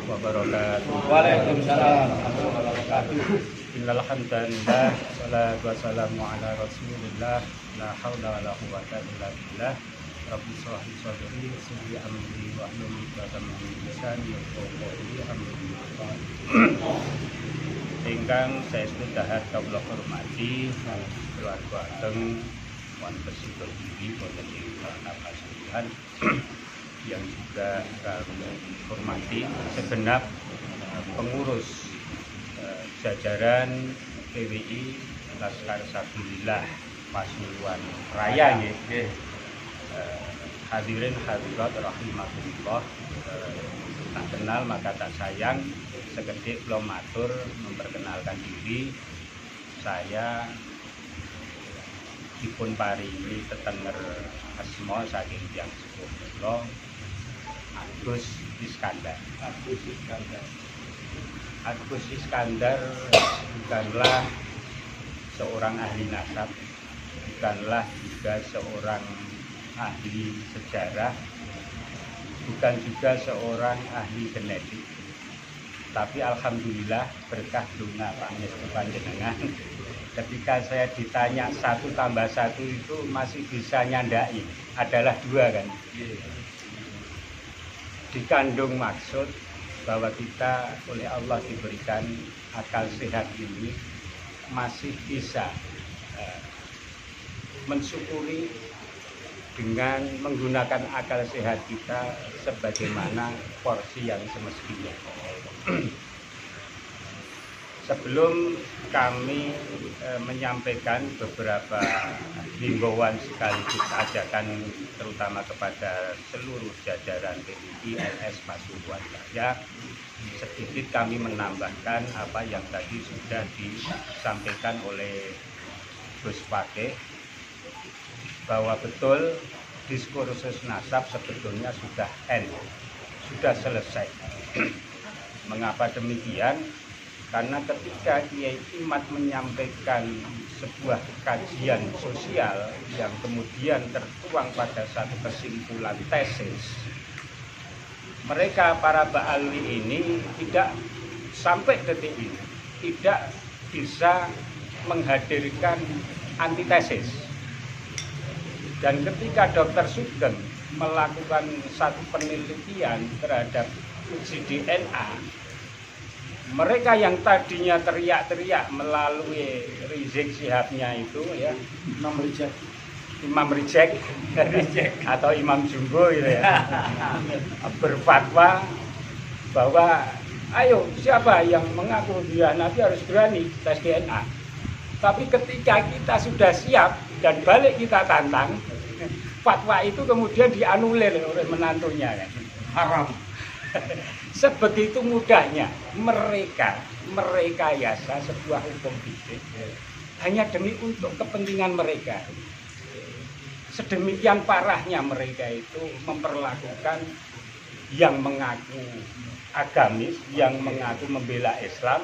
wabarakatuh. Waalaikumsalam warahmatullahi wabarakatuh. Innal hamdalillah wassalatu wassalamu ala Rasulillah la haula wala quwwata illa billah. Rabbi shrah li sadri wa yassir li amri wahlul 'uqdatam min lisani yafqahu qawli. Ingkang saestu dahar kawula hormati keluarga ageng wonten sedaya diri wonten ing Pasuruan yang juga kami hormati segenap pengurus jajaran PWI Laskar Sabilillah Pasuruan Raya nggih. Hadirin hadirat rahimakumullah, tak kenal maka tak sayang. Sekedhik kula matur memperkenalkan diri. Saya dipun paringi tetenger asma saking tiyang sepuh kula Agus Iskandar. Agus Iskandar bukanlah seorang ahli nasab, bukanlah juga seorang ahli sejarah, bukan juga seorang ahli genetik. Tapi alhamdulillah berkah donga pangestu panjenengan, ketika saya ditanya 1 tambah 1 itu masih bisa nyandai, adalah 2 kan. Dikandung maksud bahwa kita oleh Allah diberikan akal sehat ini masih bisa mensyukuri dengan menggunakan akal sehat kita sebagaimana porsi yang semestinya. Sebelum kami menyampaikan beberapa himbauan sekaligus ajakan terutama kepada seluruh jajaran PWI LS Pasuruan Raya, sedikit kami menambahkan apa yang tadi sudah disampaikan oleh Gus Fakih, bahwa betul diskursus nasab sebetulnya sudah sudah selesai. Mengapa demikian? Karena ketika Kiai Imad menyampaikan sebuah kajian sosial yang kemudian tertuang pada satu kesimpulan tesis, mereka para ba'alwi ini tidak sampai detik ini tidak bisa menghadirkan antitesis. Dan ketika Dr. Sugeng melakukan satu penelitian terhadap uji DNA, mereka yang tadinya teriak-teriak melalui Rizik Sihabnya itu ya, Imam Rijek atau Imam Jumbo gitu ya, berfatwa bahwa ayo siapa yang mengaku dia Nabi harus berani tes DNA. Tapi ketika kita sudah siap dan balik kita tantang, fatwa itu kemudian dianulir oleh menantunya kan. Haram. Sebegitu mudahnya mereka merekayasa sebuah hukum fikih hanya demi untuk kepentingan mereka. Sedemikian parahnya mereka itu memperlakukan yang mengaku agamis, yang mengaku membela Islam,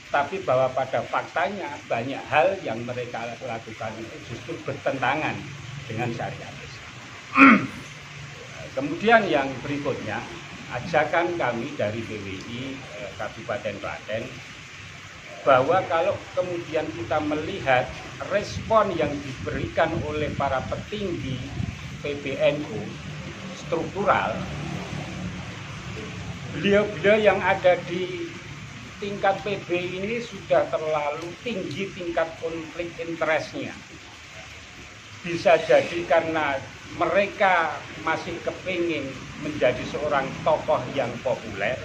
tapi bahwa pada faktanya banyak hal yang mereka lakukan itu justru bertentangan dengan syariat Islam. Kemudian yang berikutnya, ajakan kami dari PWI Kabupaten Klaten, bahwa kalau kemudian kita melihat respon yang diberikan oleh para petinggi PBNU struktural, beliau-beliau yang ada di tingkat PB ini sudah terlalu tinggi tingkat konflik interestnya. Bisa jadi karena mereka masih kepingin menjadi seorang tokoh yang populer,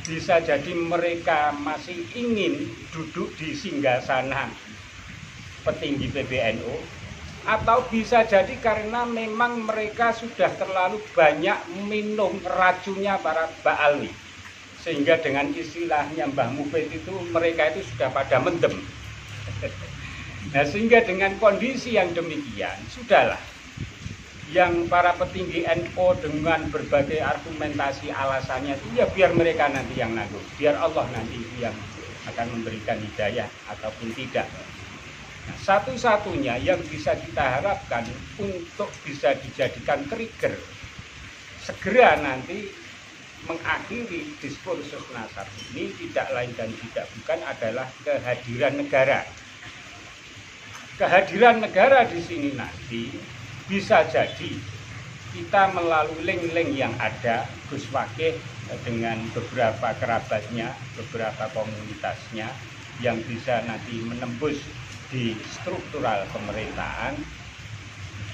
bisa jadi mereka masih ingin duduk di singgasana petinggi PBNU, atau bisa jadi karena memang mereka sudah terlalu banyak minum racunnya para ba'alwi, sehingga dengan istilahnya Mbah Mufid itu mereka itu sudah pada mendem. Nah, sehingga dengan kondisi yang demikian, sudahlah yang para petinggi NU dengan berbagai argumentasi alasannya itu ya biar mereka nanti yang nanggung, biar Allah nanti yang akan memberikan hidayah ataupun tidak. Nah, satu-satunya yang bisa kita harapkan untuk bisa dijadikan trigger segera nanti mengakhiri diskursus nasab ini tidak lain dan tidak bukan adalah kehadiran negara. Kehadiran negara di sini nanti bisa jadi kita melalui link-link yang ada, Gus Wakih dengan beberapa kerabatnya, beberapa komunitasnya yang bisa nanti menembus di struktural pemerintahan.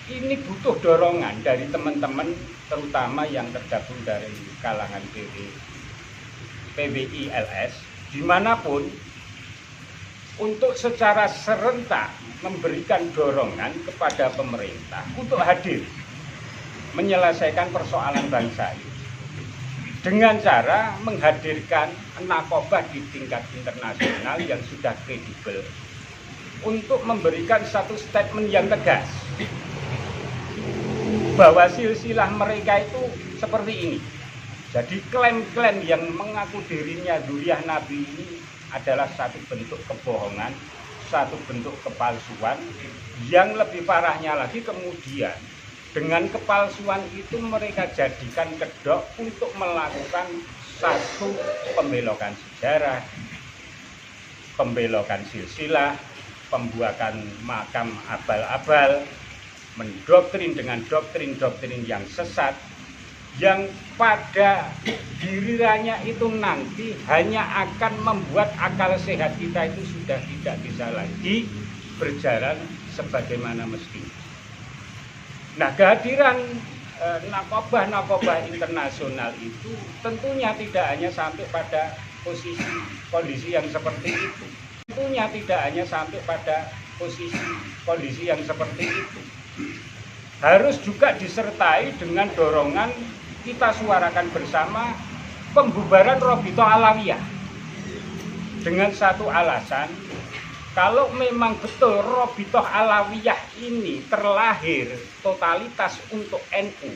Ini butuh dorongan dari teman-teman terutama yang tergabung dari kalangan PWI LS dimanapun untuk secara serentak memberikan dorongan kepada pemerintah untuk hadir menyelesaikan persoalan bangsa ini dengan cara menghadirkan nakobah di tingkat internasional yang sudah kredibel untuk memberikan satu statement yang tegas bahwa silsilah mereka itu seperti ini. Jadi klaim-klaim yang mengaku dirinya dzurriyyah Nabi ini adalah satu bentuk kebohongan, satu bentuk kepalsuan. Yang lebih parahnya lagi kemudian dengan kepalsuan itu mereka jadikan kedok untuk melakukan satu pembelokan sejarah, pembelokan silsilah, pembuatan makam abal-abal, mendoktrin dengan doktrin-doktrin yang sesat, yang pada gilirannya itu nanti hanya akan membuat akal sehat kita itu sudah tidak bisa lagi berjalan sebagaimana mestinya. Nah, kehadiran nakobah internasional itu tentunya tidak hanya sampai pada posisi kondisi yang seperti itu. Tentunya tidak hanya sampai pada posisi kondisi yang seperti itu. Harus juga disertai dengan dorongan kita suarakan bersama pembubaran Robitoh Alawiyah dengan satu alasan, kalau memang betul Robitoh Alawiyah ini terlahir totalitas untuk NU,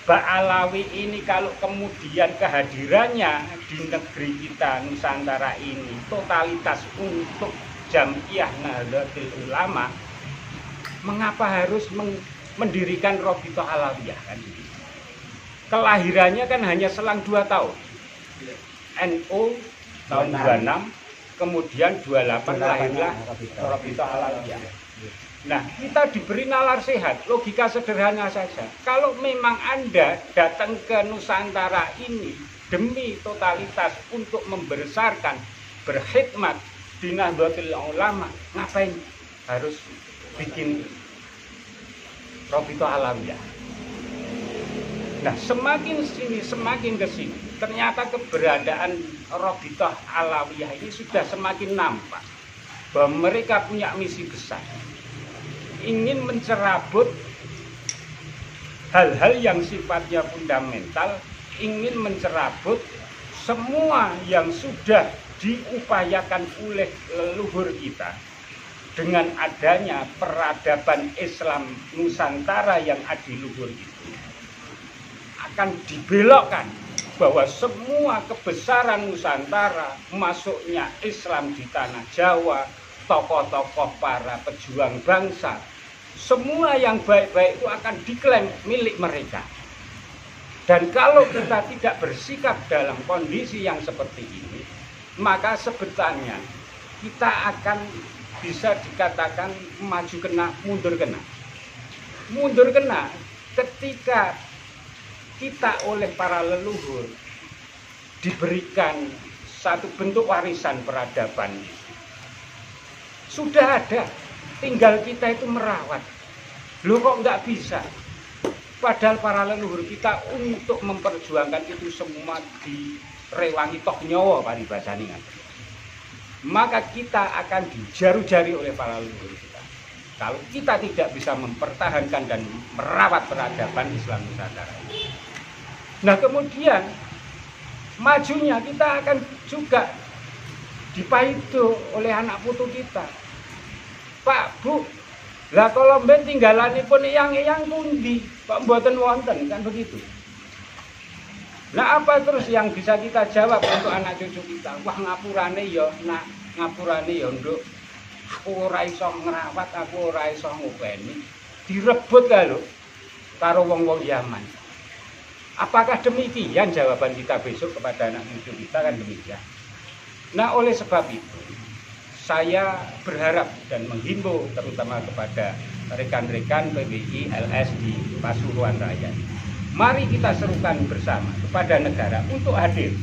Mbak Alawi ini kalau kemudian kehadirannya di negeri kita Nusantara ini totalitas untuk Jam'iyah Nahdlatul Ulama, mengapa harus mendirikan Robitoh Alawiyah kan? Kelahirannya kan hanya selang 2 tahun. NU tahun 26, kemudian 28 lahirlah Robitoh Alawiyah. Nah, kita diberi nalar sehat, logika sederhana saja. Kalau memang Anda datang ke Nusantara ini demi totalitas untuk membesarkan, berkhidmat di Nahdlatul Ulama, ngapain harus bikin Robitoh Alawiyah? Nah, semakin ke sini, ternyata keberadaan Robitoh Alawiyah ini sudah semakin nampak bahwa mereka punya misi besar, ingin mencerabut hal-hal yang sifatnya fundamental, ingin mencerabut semua yang sudah diupayakan oleh leluhur kita dengan adanya peradaban Islam Nusantara yang adiluhur itu akan dibelokkan, bahwa semua kebesaran Nusantara, masuknya Islam di tanah Jawa, tokoh-tokoh para pejuang bangsa, semua yang baik-baik itu akan diklaim milik mereka. Dan kalau kita tidak bersikap dalam kondisi yang seperti ini, maka sebetulnya kita akan bisa dikatakan maju kena, mundur kena. Mundur kena ketika kita oleh para leluhur diberikan satu bentuk warisan peradaban. Sudah ada, tinggal kita itu merawat. Loh kok nggak bisa? Padahal para leluhur kita untuk memperjuangkan itu semua direwangi toh nyawa paribasane. Maka kita akan dijaru-jari oleh para leluhur kita kalau kita tidak bisa mempertahankan dan merawat peradaban Islam Nusantara. Nah, kemudian majunya kita akan juga dipaido oleh anak putu kita. Pak, Bu, lah kalau mben tinggalanipun eyang-eyang pundi kok mboten wonten, kan begitu. Nah, apa terus yang bisa kita jawab untuk anak cucu kita? Wah, ngapurane ya, nak, ngapurane ya, Nduk. Aku ora iso ngrawat, aku ora iso ngopeni. Direbut kae lho karo wong-wong Yaman. Apakah demikian jawaban kita besok kepada anak cucu kita? Kan demikian. Nah, oleh sebab itu saya berharap dan menghimbau terutama kepada rekan-rekan PBI LS di Pasuruan Raya. Mari kita serukan bersama kepada negara untuk hadir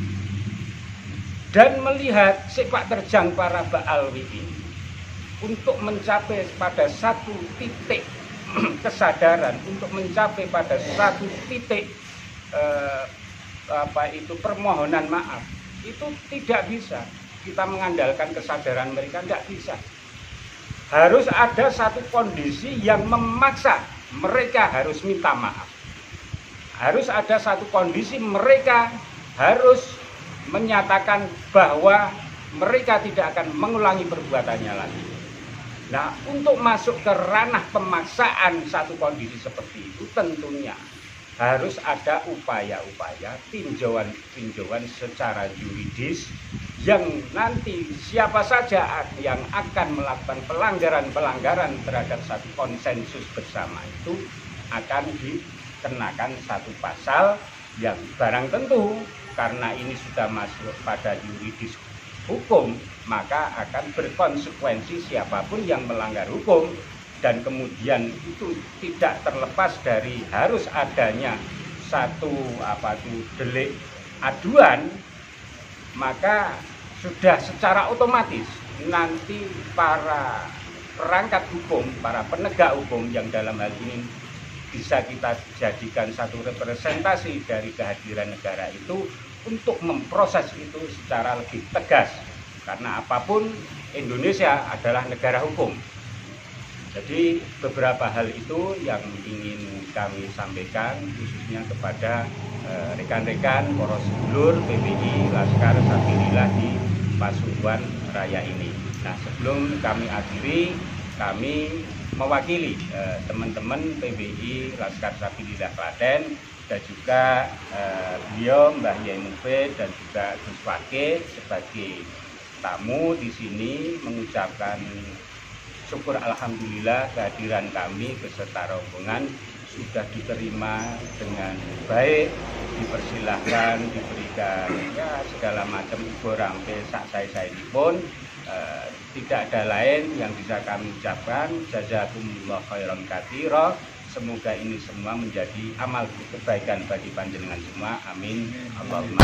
dan melihat sepak terjang para Ba'alwi ini untuk mencapai pada satu titik kesadaran, untuk mencapai pada satu titik permohonan maaf. Itu tidak bisa kita mengandalkan kesadaran mereka, tidak bisa. Harus ada satu kondisi yang memaksa mereka harus minta maaf. Harus ada satu kondisi mereka harus menyatakan bahwa mereka tidak akan mengulangi perbuatannya lagi. Nah, untuk masuk ke ranah pemaksaan satu kondisi seperti itu tentunya harus ada upaya-upaya tinjauan secara yuridis yang nanti siapa saja yang akan melakukan pelanggaran terhadap satu konsensus bersama itu akan dikenakan satu pasal yang barang tentu karena ini sudah masuk pada yuridis hukum, maka akan berkonsekuensi siapapun yang melanggar hukum. Dan kemudian itu tidak terlepas dari harus adanya satu delik aduan, maka sudah secara otomatis nanti para perangkat hukum, para penegak hukum yang dalam hal ini bisa kita jadikan satu representasi dari kehadiran negara itu untuk memproses itu secara lebih tegas, karena apapun Indonesia adalah negara hukum. Jadi beberapa hal itu yang ingin kami sampaikan khususnya kepada rekan-rekan poros sedulur PBI Laskar Sabilillah di Pasuruan Raya ini. Nah, sebelum kami akhiri, kami mewakili teman-teman PBI Laskar Sabilillah Klaten dan juga beliau Mbah Yai Mufid dan juga Gus Wakil sebagai tamu di sini mengucapkan syukur alhamdulillah kehadiran kami beserta rombongan sudah diterima dengan baik, dipersilahkan, diberikan ya segala macam ibu rampe sak saya pun tidak ada lain yang bisa kami ucapkan jazakumullah khairan katsira. Semoga ini semua menjadi amal kebaikan bagi panjenengan semua. Amin. Allahumma